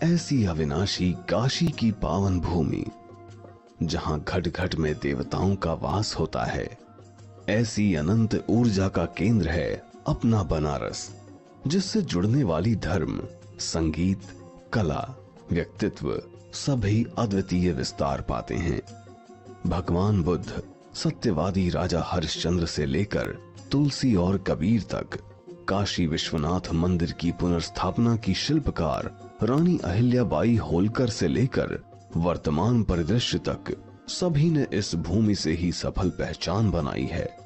ऐसी अविनाशी काशी की पावन भूमि जहां घट घट में देवताओं का वास होता है, ऐसी अनंत ऊर्जा का केंद्र है अपना बनारस, जिससे जुड़ने वाली धर्म, संगीत, कला, व्यक्तित्व सभी अद्वितीय विस्तार पाते हैं। भगवान बुद्ध, सत्यवादी राजा हरिश्चंद्र से लेकर तुलसी और कबीर तक, काशी विश्वनाथ मंदिर की पुनर्स्थापना की शिल्पकार रानी अहिल्याबाई होलकर से लेकर वर्तमान परिदृश्य तक सभी ने इस भूमि से ही सफल पहचान बनाई है।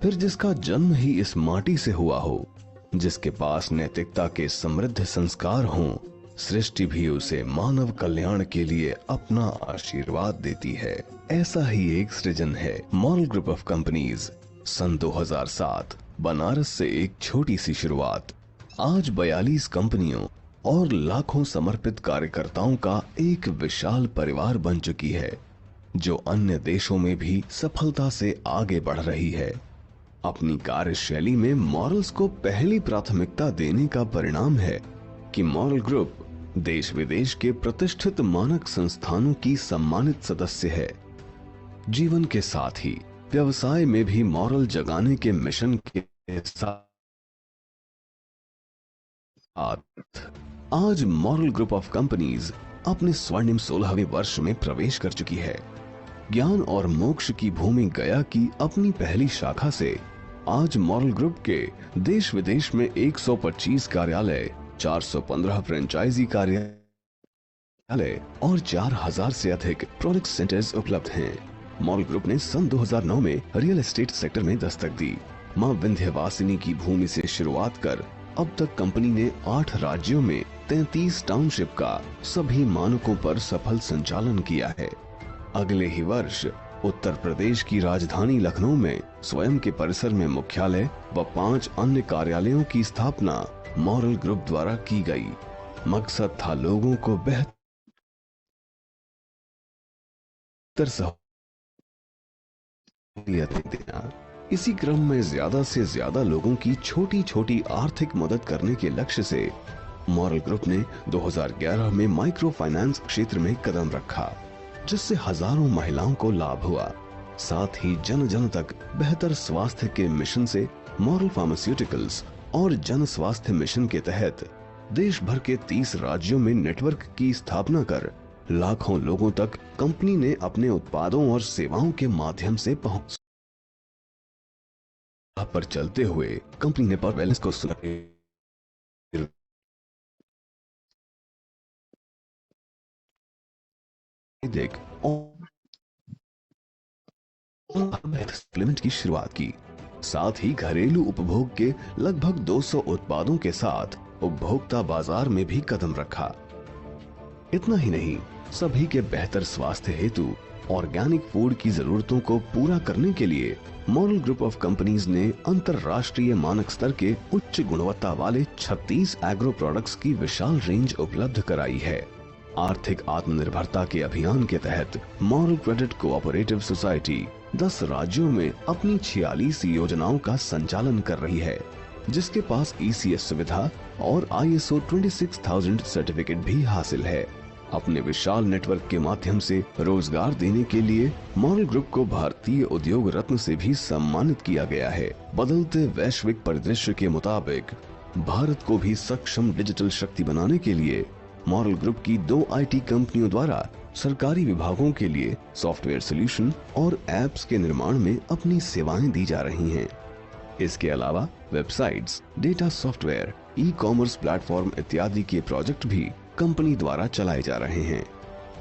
फिर जिसका जन्म ही इस माटी से हुआ हो, जिसके पास नैतिकता के समृद्ध संस्कार हों, सृष्टि भी उसे मानव कल्याण के लिए अपना आशीर्वाद देती है। ऐसा ही एक सृजन है मॉरल ग्रुप ऑफ कंपनीज। सन 2007 बनारस से एक छोटी सी शुरुआत आज 42 कंपनियों और लाखों समर्पित कार्यकर्ताओं का एक विशाल परिवार बन चुकी है, जो अन्य देशों में भी सफलता से आगे बढ़ रही है। अपनी कार्यशैली में मॉरल्स को पहली प्राथमिकता देने का परिणाम है कि मॉरल ग्रुप देश विदेश के प्रतिष्ठित मानक संस्थानों की सम्मानित सदस्य है। जीवन के साथ ही व्यवसाय में भी मॉरल जगाने के मिशन के साथ आज मॉरल ग्रुप ऑफ कंपनीज अपने स्वर्णिम 16वें वर्ष में प्रवेश कर चुकी है। ज्ञान और मोक्ष की भूमि गया की अपनी पहली शाखा से आज मॉरल ग्रुप के देश विदेश में 125 कार्यालय, 415 फ्रेंचाइजी कार्यालय और 4000 से अधिक प्रोडक्ट सेंटर्स उपलब्ध हैं। मॉरल ग्रुप ने सन 2009 में रियल एस्टेट सेक्टर में दस्तक दी। मां विंध्यवासिनी की भूमि से शुरुआत कर अब तक कंपनी ने 8 राज्यों में 33 टाउनशिप का सभी मानकों पर सफल संचालन किया है। अगले ही वर्ष उत्तर प्रदेश की राजधानी लखनऊ में स्वयं के परिसर में मुख्यालय व 5 अन्य कार्यालयों की स्थापना मॉरल ग्रुप द्वारा की गई। मकसद था लोगों को बेहतर देना। इसी क्रम में ज्यादा से ज्यादा लोगों की छोटी छोटी आर्थिक मदद करने के लक्ष्य से मॉरल ग्रुप ने 2011 में माइक्रो फाइनेंस क्षेत्र में कदम रखा, जिससे हजारों महिलाओं को लाभ हुआ। साथ ही जन जन तक बेहतर स्वास्थ्य के मिशन से मॉरल फार्मास्यूटिकल्स और जन स्वास्थ्य मिशन के तहत देश भर के 30 राज्यों में नेटवर्क की स्थापना कर लाखों लोगों तक कंपनी ने अपने उत्पादों और सेवाओं के माध्यम से पहुंच पर चलते हुए कंपनी ने पर बैलेंस को देख सप्लीमेंट की शुरुआत की। साथ ही घरेलू उपभोग के लगभग 200 उत्पादों के साथ उपभोक्ता बाजार में भी कदम रखा। इतना ही नहीं, सभी के बेहतर स्वास्थ्य हेतु ऑर्गेनिक फूड की जरूरतों को पूरा करने के लिए मॉरल ग्रुप ऑफ कंपनीज ने अंतरराष्ट्रीय मानक स्तर के उच्च गुणवत्ता वाले 36 एग्रो प्रोडक्ट्स की विशाल रेंज उपलब्ध कराई है। आर्थिक आत्मनिर्भरता के अभियान के तहत मॉरल क्रेडिट कोऑपरेटिव सोसाइटी 10 राज्यों में अपनी 46 योजनाओं का संचालन कर रही है, जिसके पास ECS सुविधा और ISO 26000 सर्टिफिकेट भी हासिल है। अपने विशाल नेटवर्क के माध्यम से रोजगार देने के लिए मॉरल ग्रुप को भारतीय उद्योग रत्न से भी सम्मानित किया गया है। बदलते वैश्विक परिदृश्य के मुताबिक भारत को भी सक्षम डिजिटल शक्ति बनाने के लिए मॉरल ग्रुप की 2 IT कंपनियों द्वारा सरकारी विभागों के लिए सॉफ्टवेयर सॉल्यूशन और एप्स के निर्माण में अपनी सेवाएं दी जा रही हैं। इसके अलावा websites, data software, e-commerce platform इत्यादि के प्रोजेक्ट भी कंपनी द्वारा चलाए जा रहे हैं।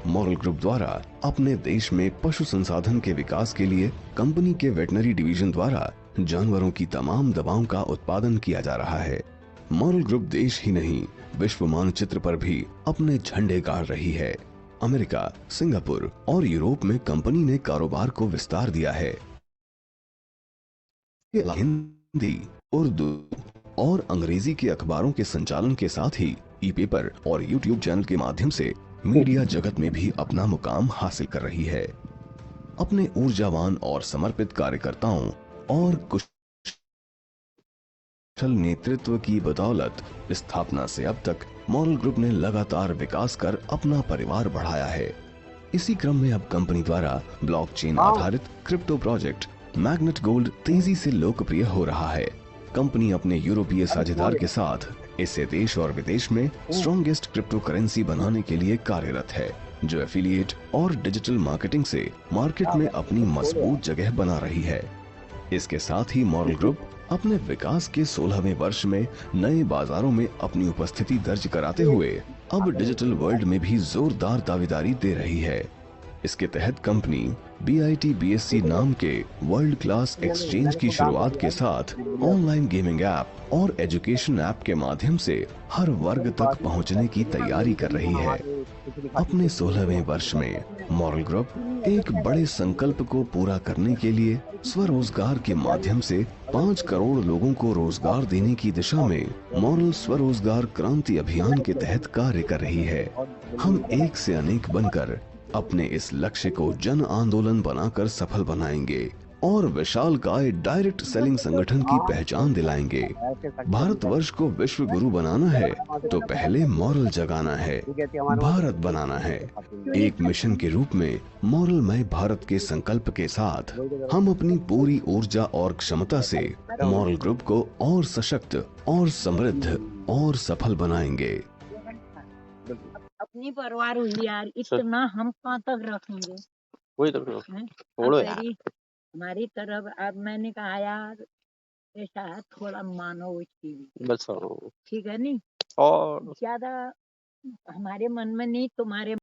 मॉरल ग्रुप द्वारा अपने देश में पशु संसाधन के विकास के लिए कंपनी के वेटनरी डिवीजन द्वारा जानवरों की तमाम दवाओं का उत्पादन किया जा रहा है। मॉरल ग्रुप देश ही नहीं, विश्व मानचित्र पर भी अपने झंडे गाड़ रही है। अमेरिका, सिंगापुर और यूरोप में कंपनी ने कारोबार को विस्तार दिया है। हिंदी, उर्दू और अंग्रेजी के अखबारों के संचालन के साथ ही ई-पेपर और यूट्यूब चैनल के माध्यम से मीडिया जगत में भी अपना मुकाम हासिल कर रही है। अपने ऊर्जावान और समर्पित कार्यकर्ताओं और कुशल कुशल नेतृत्व की बदौलत स्थापना से अब तक मॉरल ग्रुप ने लगातार विकास कर अपना परिवार बढ़ाया है। इसी क्रम में अब कंपनी द्वारा ब्लॉकचेन आधारित क्रिप्टो प्रोजेक्ट मैग्नेट गोल्ड तेजी से लोकप्रिय हो रहा है। कंपनी अपने यूरोपीय साझेदार के साथ इसे देश और विदेश में स्ट्रॉन्गेस्ट क्रिप्टो करेंसी बनाने के लिए कार्यरत है, जो एफिलिएट और डिजिटल मार्केटिंग से मार्केट में अपनी मजबूत जगह बना रही है। इसके साथ ही मॉरल ग्रुप अपने विकास के 16वें वर्ष में नए बाजारों में अपनी उपस्थिति दर्ज कराते हुए अब डिजिटल वर्ल्ड में भी जोरदार दावेदारी दे रही है। इसके तहत कंपनी BIT-BSC नाम के वर्ल्ड क्लास एक्सचेंज की शुरुआत के साथ ऑनलाइन गेमिंग ऐप और एजुकेशन ऐप के माध्यम से हर वर्ग तक पहुंचने की तैयारी कर रही है। अपने 16वें वर्ष में मॉरल ग्रुप एक बड़े संकल्प को पूरा करने के लिए स्वरोजगार के माध्यम से 5 करोड़ लोगों को रोजगार देने की दिशा में मॉरल स्वरोजगार क्रांति अभियान के तहत कार्य कर रही है। हम एक से अनेक बनकर अपने इस लक्ष्य को जन आंदोलन बनाकर सफल बनाएंगे और विशालकाय डायरेक्ट सेलिंग संगठन की पहचान दिलाएंगे। भारतवर्ष को विश्व गुरु बनाना है तो पहले मॉरल जगाना है, भारत बनाना है। एक मिशन के रूप में मॉरलमय भारत के संकल्प के साथ हम अपनी पूरी ऊर्जा और क्षमता से मॉरल ग्रुप को और सशक्त और समृद्ध और सफल बनाएंगे। अपनी परवार हुई यार, इतना हम कहाँ तक रखेंगे। वही तो हैं? छोड़ो अब यार। तेरी हमारी तरफ अब मैंने कहा यार ऐसा है, थोड़ा मानो उसकी भी, बस ठीक है नहीं, और ज्यादा हमारे मन में नहीं, तुम्हारे